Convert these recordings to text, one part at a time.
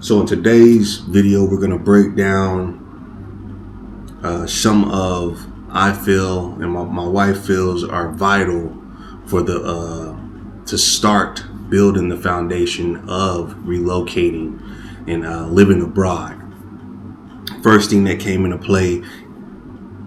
So in today's video, we're going to break down some of I feel and my wife feels are vital for to start building the foundation of relocating and living abroad. First thing that came into play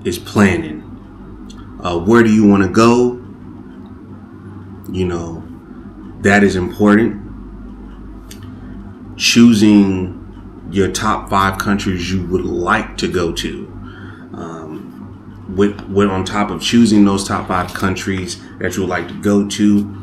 is planning. Where do you want to go? You know, that is important. Choosing your top 5 countries you would like to go to. With on top of choosing those top 5 countries that you would like to go to,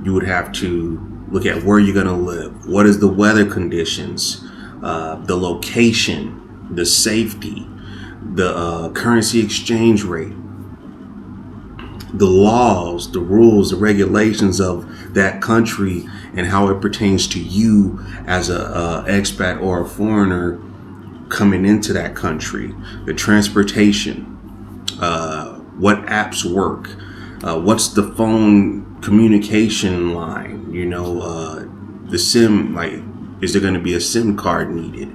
you would have to look at where you're going to live. What is the weather conditions, the location, the safety, the currency exchange rate, the laws, the rules, the regulations of that country, and how it pertains to you as a expat or a foreigner coming into that country. The transportation, what apps work, what's the phone communication line, the SIM, like, is there going to be a SIM card needed?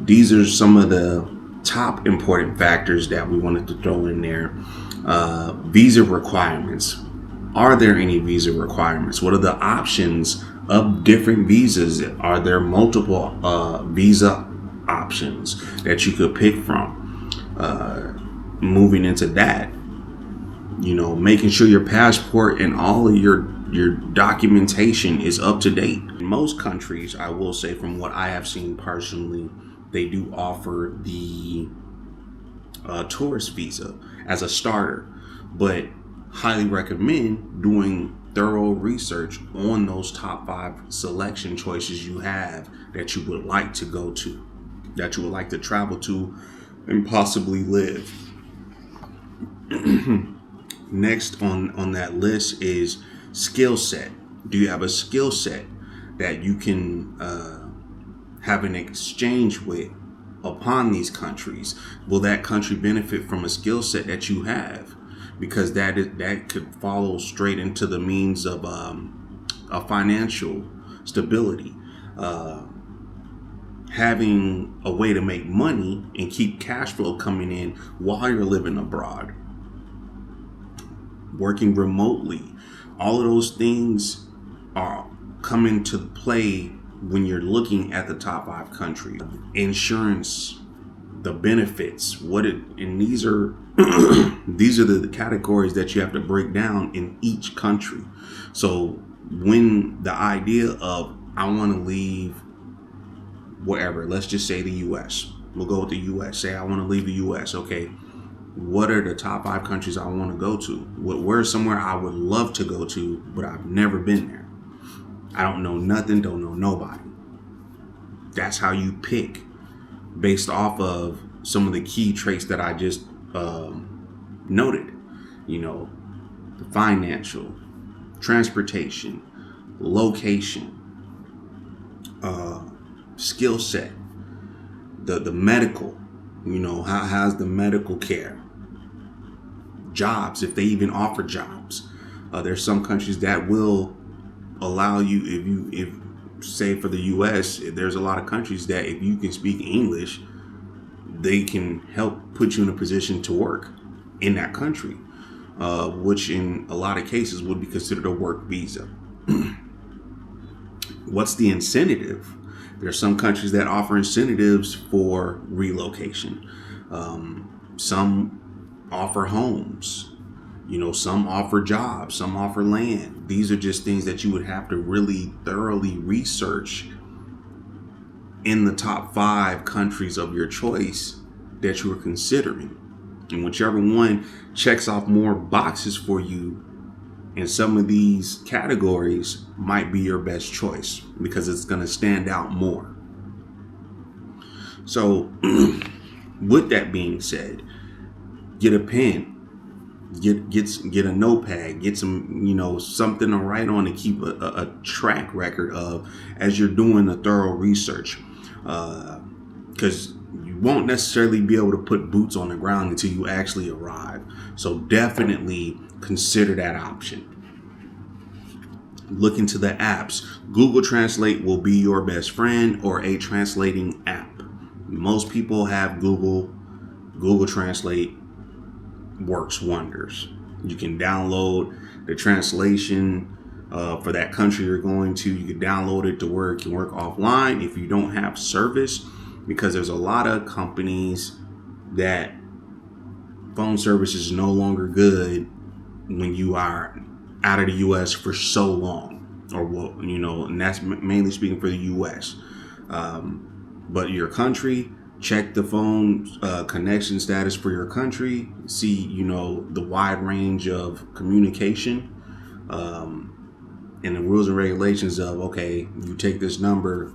These are some of the top important factors that we wanted to throw in there. Visa requirements. Are there any visa requirements? What are the options of different visas? Are there multiple visa options that you could pick from? Moving into that, making sure your passport and all of your documentation is up to date. In most countries, I will say, from what I have seen personally, they do offer the tourist visa as a starter, but highly recommend doing thorough research on those top 5 selection choices you have that you would like to go to, that you would like to travel to and possibly live. Next on that list is skill set. Do you have a skill set that you can have an exchange with upon these countries? Will that country benefit from a skill set that you have? Because that could follow straight into the means of a financial stability. Having a way to make money and keep cash flow coming in while you're living abroad. Working remotely. All of those things are coming to play when you're looking at the top 5 countries. Insurance, the benefits, and these are these are the categories that you have to break down in each country. So when the idea of I want to leave wherever, let's just say the US. We'll go with the US. Say I want to leave the US. Okay, what are the top 5 countries I want to go to? Where's somewhere I would love to go to, but I've never been there? I don't know nothing, don't know nobody. That's how you pick based off of some of the key traits that I just noted. The financial, transportation, location, skill set, the medical, how's the medical care, jobs, if they even offer jobs. There's some countries that will allow you, if say for the US, there's a lot of countries that if you can speak English, they can help put you in a position to work in that country, which in a lot of cases would be considered a work visa. What's the incentive? There are some countries that offer incentives for relocation. Some offer homes, some offer jobs, some offer land. These are just things that you would have to really thoroughly research in the top 5 countries of your choice that you are considering. And whichever one checks off more boxes for you in some of these categories might be your best choice because it's going to stand out more. So with that being said, get a pen, get a notepad, get some, something to write on to keep a track record of as you're doing the thorough research. Because you won't necessarily be able to put boots on the ground until you actually arrive. So definitely consider that option. Look into the apps. Google Translate will be your best friend, or a translating app. Most people have Google. Google Translate works wonders. You can download the translation for that country you're going to. You can download it to where it can work offline if you don't have service, because there's a lot of companies that phone service is no longer good when you are out of the U.S. for so long, or what, and that's mainly speaking for the U.S. But your country, check the phone connection status for your country. See, the wide range of communication, and the rules and regulations of, okay, you take this number,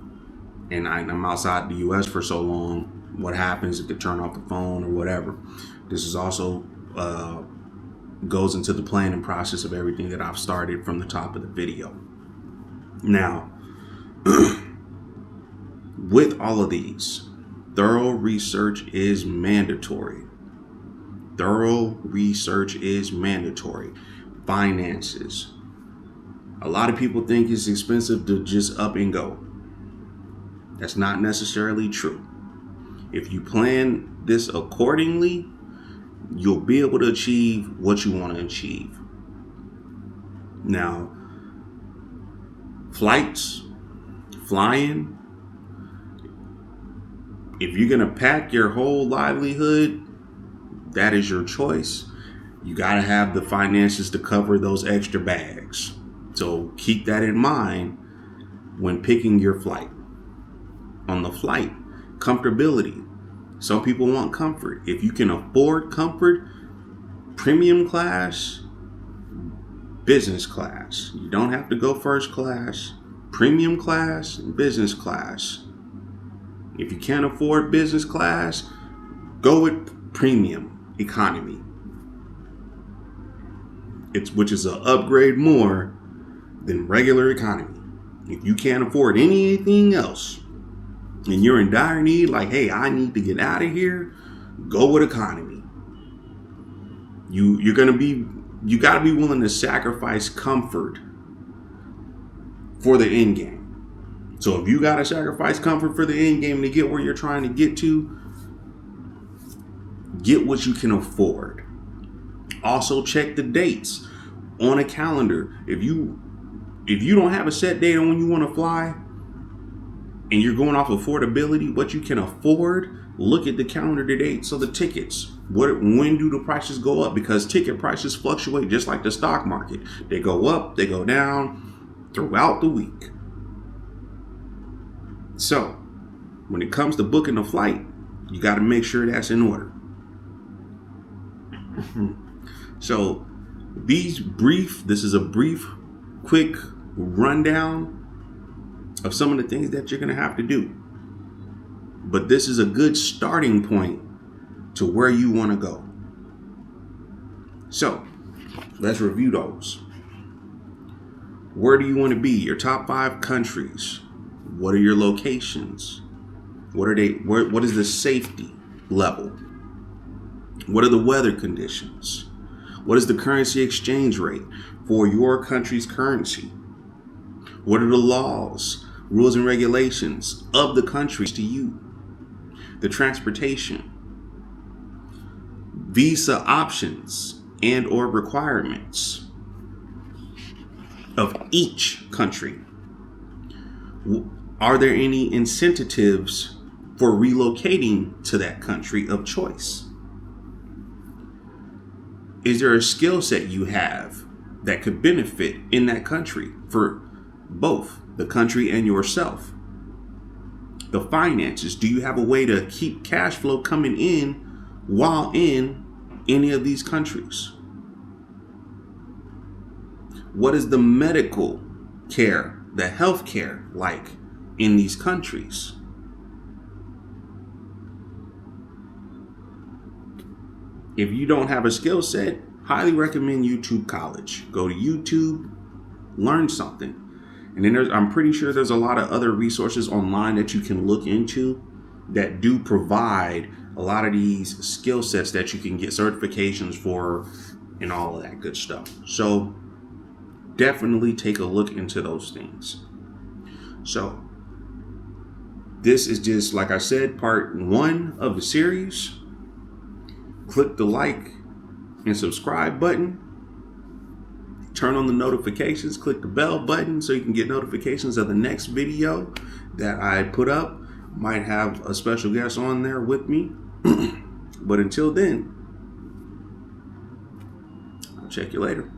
and I'm outside the U.S. for so long. What happens if they turn off the phone or whatever? This is also goes into the planning process of everything that I've started from the top of the video. Now, with all of these, thorough research is mandatory. Thorough research is mandatory. Finances. A lot of people think it's expensive to just up and go. That's not necessarily true. If you plan this accordingly, you'll be able to achieve what you want to achieve. Now, flying, if you're going to pack your whole livelihood, that is your choice. You got to have the finances to cover those extra bags. So keep that in mind when picking your flight. On the flight, comfortability. Some people want comfort. If you can afford comfort, premium class, business class. You don't have to go first class. Premium class and business class. If you can't afford business class, go with premium economy. Which is an upgrade more than regular economy. If you can't afford anything else, and you're in dire need, like, hey, I need to get out of here, go with economy. You got to be willing to sacrifice comfort for the end game. So if you got to sacrifice comfort for the end game to get where you're trying to get to, get what you can afford. Also check the dates on a calendar. If you don't have a set date on when you want to fly, and you're going off affordability, what you can afford, look at the calendar date. So the tickets, when do the prices go up? Because ticket prices fluctuate just like the stock market. They go up, they go down throughout the week. So when it comes to booking a flight, you got to make sure that's in order. So this is a brief, quick rundown of some of the things that you're going to have to do. But this is a good starting point to where you want to go. So let's review those. Where do you want to be? Your top 5 countries. What are your locations? What are they? What is the safety level? What are the weather conditions? What is the currency exchange rate for your country's currency? What are the laws, rules, and regulations of the countries to you? The transportation, visa options and or requirements of each country. Are there any incentives for relocating to that country of choice? Is there a skill set you have that could benefit in that country for both the country and yourself? The finances. Do you have a way to keep cash flow coming in while in any of these countries? What is the medical care, the health care like in these countries? If you don't have a skill set, highly recommend YouTube College. Go to YouTube, learn something. And then I'm pretty sure there's a lot of other resources online that you can look into that do provide a lot of these skill sets that you can get certifications for and all of that good stuff. So definitely take a look into those things. So this is just, like I said, part 1 of the series. Click the like and subscribe button. Turn on the notifications. Click the bell button so you can get notifications of the next video that I put up. Might have a special guest on there with me. But until then, I'll check you later.